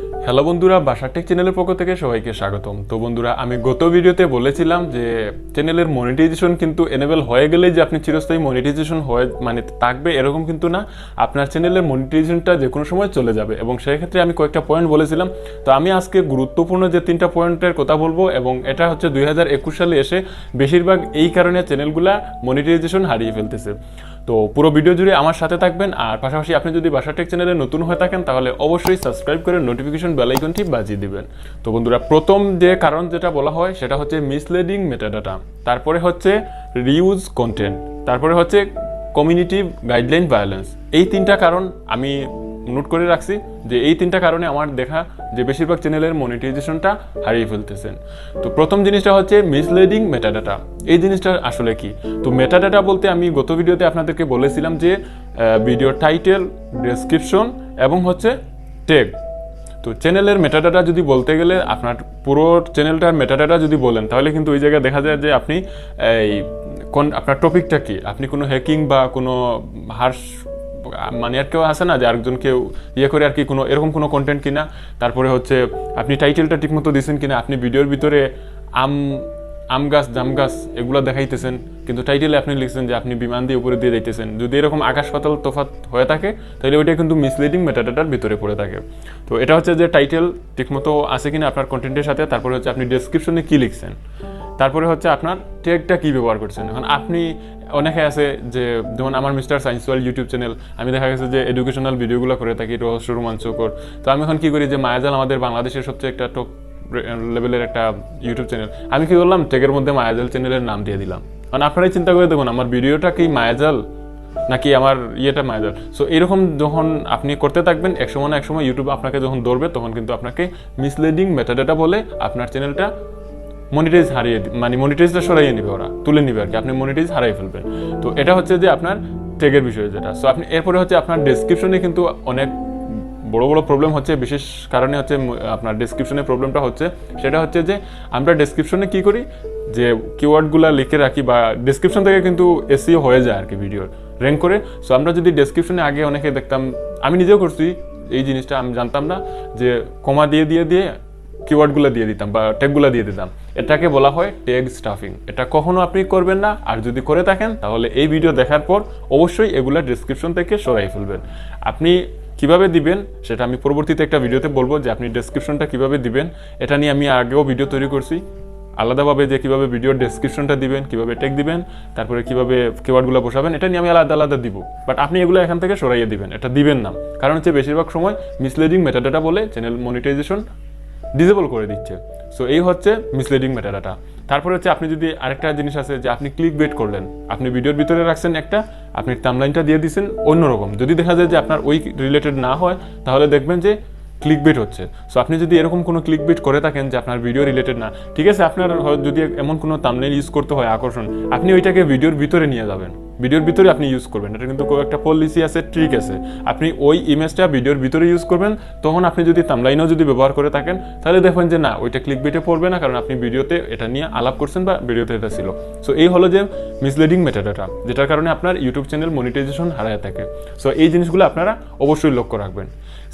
Hello বন্ধুরা, বাসার take চ্যানেলের পক্ষ থেকে সবাইকে স্বাগতম। তো বন্ধুরা, আমি গত ভিডিওতে বলেছিলাম যে চ্যানেলের মনিটাইজেশন কিন্তু এনেবল হয়ে গেলে যে আপনি চিরস্থায়ী মনিটাইজেশন হয়ে থাকবে এরকম কিন্তু না। আপনার চ্যানেলের মনিটাইজেশনটা যে কোনো সময় চলে যাবে, এবং সেই ক্ষেত্রে আমি কয়েকটা পয়েন্ট বলেছিলাম। তো আমি আজকে গুরুত্বপূর্ণ যে 3টা পয়েন্টের কথা বলবো, এবং এটা হচ্ছে 2021 সালে এসে বেশিরভাগ এই কারণে চ্যানেলগুলা মনিটাইজেশন হারিয়ে ফেলতেছে। তো পুরো ভিডিও জুড়ে আমার সাথে থাকবেন, আর পাশাপাশি আপনি যদি বাসা টেক চ্যানেলে নতুন হয়ে থাকেন তাহলে অবশ্যই সাবস্ক্রাইব করে নোটিফিকেশন বেল আইকনটি বাজিয়ে দিবেন। তো বন্ধুরা, প্রথম যে কারণ যেটা বলা হয় সেটা হচ্ছে মিসলিডিং মেটাডাটা, তারপরে হচ্ছে রিউজ কন্টেন্ট, তারপরে হচ্ছে কমিউনিটি গাইডলাইন ভায়োলেন্স। এই 3টা কারণ আমি নোট করে রাখছি যে এই 3টা কারণে আমার দেখা যে বেশিরভাগ চ্যানেলের মনিটাইজেশনটা হারিয়ে ফেলতেছেন। তো প্রথম জিনিসটা হচ্ছে মিসলিডিং মেটাডাটা। এই জিনিসটা আসলে কি? তো মেটাডাটা বলতে আমি গত ভিডিওতে আপনাদেরকে বলেছিলাম যে ভিডিও টাইটেল, ডেসক্রিপশন এবং হচ্ছে ট্যাগ। তো চ্যানেলের মেটাডাটা যদি বলতে গেলে আপনার পুরো চ্যানেলটার মেটাডাটা যদি বলেন তাহলে কিন্তু ওই জায়গায় দেখা যায় যে আপনি এই আপনার টপিকটা কি, আপনি কোনো হ্যাকিং বা কোনো হার্শ আর কেউ আসে না যে আরেকজনকে করে আর কি কোনো এরকম কোনো কন্টেন্ট কিনা, তারপরে হচ্ছে আপনি টাইটেলটা ঠিকমতো দিয়েছেন কিনা, আপনি ভিডিওর ভিতরে আম গাছ, জাম গাছ এগুলো দেখাইতেছেন, কিন্তু টাইটেলে আপনি লিখছেন যে আপনি বিমান দিয়ে উপরে দিয়ে যাইতেছেন। যদি এরকম আকাশ পাতাল তফাৎ হয়ে থাকে তাহলে ওইটা কিন্তু মিসলিডিং মেটাডাটার ভিতরে পড়ে থাকে। তো এটা হচ্ছে যে টাইটেল ঠিকমতো আছে কিনা আপনার কন্টেন্টের সাথে, তারপরে হচ্ছে আপনি ডেসক্রিপশনে কী লিখছেন, তারপরে হচ্ছে আপনার ট্যাগটা কী ব্যবহার করছেন। এখন আপনি অনেকে আছে যে যেমন আমার mister science world YouTube channel, আমি দেখা গেছে যে এডুকেশনাল ভিডিওগুলো করে থাকি, রহস্য রোমাঞ্চকর। তো আমি এখন কী করি যে মায়াজাল আমাদের বাংলাদেশের সবচেয়ে একটা টপ লেভেলের একটা ইউটিউব চ্যানেল, আমি কি করলাম ট্যাগের মধ্যে মায়াজাল চ্যানেলের নাম দিয়ে দিলাম। কারণ আপনারাই চিন্তা করে দেখুন আমার ভিডিওটা কি মায়াজাল নাকি আমার ইয়েটা মায়াজাল। সো এরকম যখন আপনি করতে থাকবেন একসময় না একসময় ইউটিউব আপনাকে যখন ধরবে তখন কিন্তু আপনাকে মিসলিডিং মেটাডাটা বলে আপনার চ্যানেলটা মনিটাইজ মনিটাইজটা সরাইয়ে নেবে, ওরা তুলে নেবে আর কি, আপনি মনিটাইজ হারিয়ে ফেলবেন। তো এটা হচ্ছে যে আপনার ট্যাগের বিষয় যেটা। সো আপনি এরপরে হচ্ছে আপনার ডেসক্রিপশনে কিন্তু অনেক বড় বড় প্রবলেম হচ্ছে, বিশেষ কারণে হচ্ছে আপনার ডেসক্রিপশনের প্রবলেমটা হচ্ছে সেটা হচ্ছে যে আমরা ডেসক্রিপশনে কী করি যে কিওয়ার্ডগুলো লিখে রাখি, বা ডেসক্রিপশন থেকে কিন্তু এসইও হয়ে যায় আর কি ভিডিওর র্যাঙ্ক করে। সো আমরা যদি ডেসক্রিপশনে আগে অনেকে দেখতাম, আমি নিজেও করছি এই জিনিসটা, আমি জানতাম না যে কমা দিয়ে কিওয়ার্ডগুলো দিয়ে দিতাম বা ট্যাগগুলো দিয়ে দিতাম। এটাকে বলা হয় ট্যাগ স্টাফিং। এটা কখনো আপনি করবেন না, আর যদি করে থাকেন তাহলে এই ভিডিও দেখার পর অবশ্যই এগুলা ডেসক্রিপশন থেকে সরাই ফেলবেন। আপনি কিভাবে দিবেন সেটা আমি পরবর্তীতে একটা ভিডিওতে বলবো যে আপনি ডেসক্রিপশনটা কিভাবে দিবেন। এটা নিয়ে আমি আগেও ভিডিও তৈরি করছি আলাদাভাবে, যে কিভাবে ভিডিওর ডেসক্রিপশনটা দিবেন, কিভাবে ট্যাগ দিবেন, তারপরে কিভাবে কিওয়ার্ডগুলো বসাবেন, এটা নিয়ে আমি আলাদা আলাদা দিব। বাট আপনি এগুলো এখান থেকে সরাইয়ে দিবেন, এটা দিবেন না। কারণ হচ্ছে বেশিরভাগ সময় মিসলিডিং মেটাডাটা বলে চ্যানেল মনিটাইজেশন ডিসেবল করে দিচ্ছে। সো এই হচ্ছে মিসলিডিং মেটাডাটা। তারপরে হচ্ছে আপনি যদি আরেকটা জিনিস আছে যে আপনি ক্লিক বেট করলেন, আপনি ভিডিওর ভিতরে রাখছেন একটা, আপনি থাম্বনেইলটা দিয়ে দিয়েছেন অন্যরকম, যদি দেখা যায় যে আপনার ওই রিলেটেড না হয় তাহলে দেখবেন যে ক্লিক বেট হচ্ছে। সো আপনি যদি এরকম কোনো ক্লিক বেট করে থাকেন যে আপনার ভিডিও রিলেটেড না, ঠিক আছে, আপনার যদি এমন কোনো থাম্বনেইল ইউজ করতে হয় আকর্ষণ, আপনি ওইটাকে ভিডিওর ভিতরে নিয়ে যাবেন, ভিডিওর ভিতরে আপনি ইউজ করবেন। এটা কিন্তু একটা পলিসি আছে, ট্রিক আছে। আপনি ওই ইমেজটা ভিডিওর ভিতরে ইউজ করবেন, তখন আপনি যদি থাম্বনেইলও যদি ব্যবহার করে থাকেন তাহলে দেখবেন যে না, ওইটা ক্লিক বেটে পড়বে না, কারণ আপনি ভিডিওতে এটা নিয়ে আলাপ করছেন বা ভিডিওতে এটা ছিল। সো এই হলো যে মিসলিডিং মেটাডাটা, যেটার কারণে আপনার ইউটিউব চ্যানেল মনিটাইজেশন হারায় থাকে। সো এই জিনিসগুলো আপনারা অবশ্যই লক্ষ্য রাখবেন।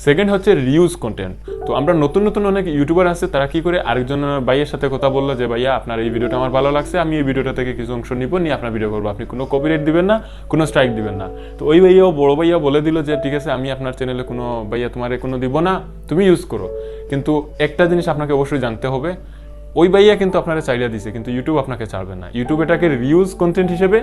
সেকেন্ড হচ্ছে রিউজ কন্টেন্ট। তো আমরা নতুন নতুন অনেক ইউটিউবার আছে, তারা কি করে আরেকজন ভাইয়ের সাথে কথা বললো যে ভাইয়া আপনার এই ভিডিওটা আমার ভালো লাগছে, আমি এই ভিডিওটা থেকে কিছু অংশ নিয়ে আপনার ভিডিও করবো, আপনি কোনো কপিরাইট দিবেন না, কোনো স্ট্রাইক দিবেন না। তো ওই ভাইয়াও বড় ভাইয়া বলে দিল যে ঠিক আছে আমি আপনার চ্যানেলে কোনো ভাইয়া তোমারে কোনো দিব না, তুমি ইউজ করো। কিন্তু একটা জিনিস আপনাকে অবশ্যই জানতে হবে, ওই ভাইয়া কিন্তু আপনারা চাইলে দিছে, কিন্তু ইউটিউব আপনাকে ছাড়বে না, ইউটিউব এটাকে রিউজ কন্টেন্ট হিসেবে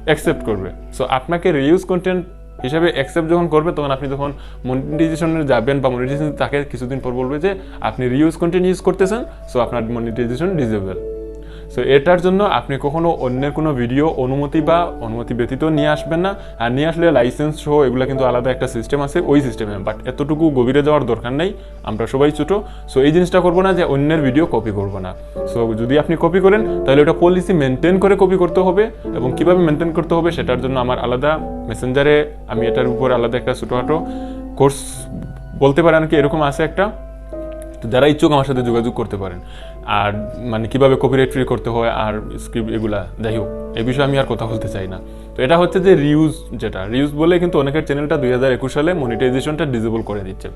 অ্যাকসেপ্ট করবে। সো আপনাকে রিউজ কন্টেন্ট হিসেবে অ্যাকসেপ্ট যখন করবে তখন আপনি যখন মনিটাইজেশনে যাবেন বা মনিটাইজেশন তাকে কিছুদিন পর বলবে যে আপনি রিউজ কন্টেন্ট ইউজ করতেছেন, সো আপনার মনিটাইজেশন ডিসেবল। সো এটার জন্য আপনি কখনো অন্যের কোনো ভিডিও অনুমতি ব্যতীত নিয়ে আসবেন না। আর নিয়ে আসলে লাইসেন্স সহ এগুলো কিন্তু আলাদা একটা সিস্টেম আছে, ওই সিস্টেমে। বাট এতটুকু গভীরে যাওয়ার দরকার নেই, আমরা সবাই ছোটো। সো এই জিনিসটা করবো না যে অন্যের ভিডিও কপি করবো না। সো যদি আপনি কপি করেন তাহলে ওটা পলিসি মেনটেন করে কপি করতে হবে, এবং কীভাবে মেনটেন করতে হবে সেটার জন্য আমার আলাদা মেসেঞ্জারে আমি এটার উপর আলাদা একটা ছোটোখাটো কোর্স বলতে পারেন কি এরকম আছে একটা। তো যারা ইচ্ছুক আমার সাথে যোগাযোগ করতে পারেন। আর কীভাবে কপিরাইট ফ্রি করতে হয় আর স্ক্রিপ্ট এগুলা, যাই হোক এই বিষয়ে আমি আর কথা বলতে চাই না। তো এটা হচ্ছে যে রিউজ বলে কিন্তু অনেকের চ্যানেলটা 2021 সালে মনিটাইজেশনটা ডিসেবল করে দিচ্ছে।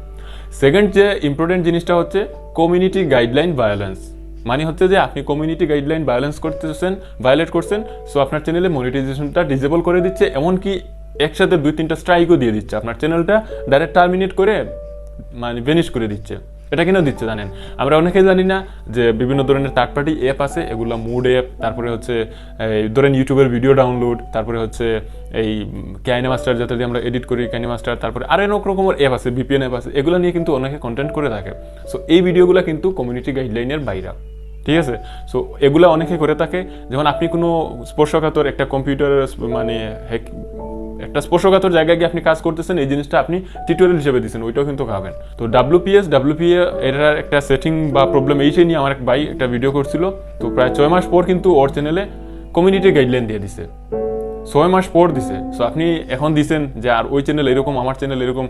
সেকেন্ড যে ইম্পর্টেন্ট জিনিসটা হচ্ছে কমিউনিটি গাইডলাইন ভায়োলেন্স। মানে হচ্ছে যে আপনি কমিউনিটি গাইডলাইন ভায়োলেট করছেন, সো আপনার চ্যানেলে মনিটাইজেশনটা ডিসেবল করে দিচ্ছে, এমনকি একসাথে 2-3টা স্ট্রাইকও দিয়ে দিচ্ছে, আপনার চ্যানেলটা ডাইরেক্ট টার্মিনেট করে মানে ভেনিশ করে দিচ্ছে। এটা কেন দিচ্ছে জানেন? আমরা অনেকেই জানি না যে বিভিন্ন ধরনের থার্ড পার্টি অ্যাপ আছে, এগুলো মুড অ্যাপ, তারপরে হচ্ছে ধরেন ইউটিউবের ভিডিও ডাউনলোড, তারপরে হচ্ছে এই কাইনেমাস্টার যাতে দিয়ে আমরা এডিট করি কাইনেমাস্টার, তারপরে আরও অনেক রকমের অ্যাপ আছে, ভিপিএন অ্যাপ আছে, এগুলো নিয়ে কিন্তু অনেকে কন্টেন্ট করে থাকে। সো এই ভিডিওগুলো কিন্তু কমিউনিটি গাইডলাইনের বাইরে, ঠিক আছে? সো এগুলো অনেকে করে থাকে। যেমন আপনি কোনো স্পর্শকাতর একটা কম্পিউটারের মানে একটা স্পর্শকাতর জায়গায় গিয়ে আপনি কাজ করতেছেন, এই জিনিসটা আপনি টিউটোরিয়াল হিসেবে দিচ্ছেন, ওইটাও কিন্তু খাবেন। তো ডাব্লিউপিএ এর একটা সেটিং বা প্রবলেম এইটাই নিয়ে আমার এক ভাই একটা ভিডিও করছিল। তো প্রায় 6 মাস পর কিন্তু ওর চ্যানেলে কমিউনিটি গাইডলাইন দিয়ে দিছে, 6 মাস পর দিছে। সো আপনি এখন দিছেন যে আর ওই চ্যানেল এরকম, আমার চ্যানেল এরকম,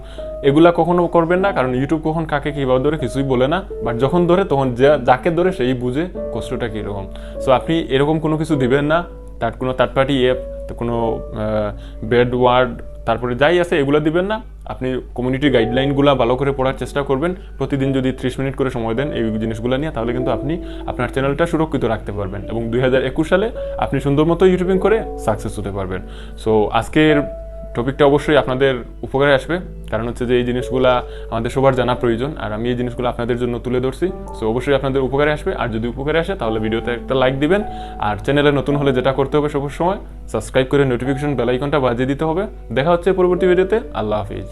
এগুলা কখনো করবেন না, কারণ ইউটিউব কখন কাকে কীভাবে ধরে কিছুই বলে না, বাট যখন ধরে তখন যাকে ধরে সেই বুঝে কষ্টটা কীরকম। সো আপনি এরকম কোনো কিছু দিবেন না, তার কোনো থার্ড পার্টি অ্যাপ, কোনো ব্যাড ওয়ার্ড, তারপরে যাই আছে এগুলো দিবেন না। আপনি কমিউনিটি গাইডলাইনগুলো ভালো করে পড়ার চেষ্টা করবেন। প্রতিদিন যদি 30 মিনিট করে সময় দেন এই জিনিসগুলো নিয়ে, তাহলে কিন্তু আপনি আপনার চ্যানেলটা সুরক্ষিত রাখতে পারবেন এবং 2021 সালে আপনি সুন্দর মতো ইউটিউবিং করে সাকসেস হতে পারবেন। সো আজকের টপিকটা অবশ্যই আপনাদের উপকারে আসবে, কারণ হচ্ছে যে এই জিনিসগুলো আমাদের সবার জানা প্রয়োজন, আর আমি এই জিনিসগুলো আপনাদের জন্য তুলে ধরছি। সো অবশ্যই আপনাদের উপকারে আসবে, আর যদি উপকারে আসে তাহলে ভিডিওতে একটা লাইক দিবেন, আর চ্যানেলে নতুন হলে যেটা করতে হবে সব সময় সাবস্ক্রাইব করে নোটিফিকেশন বেল আইকনটা বাজিয়ে দিতে হবে। দেখা হচ্ছে পরবর্তী ভিডিওতে। আল্লাহ হাফিজ।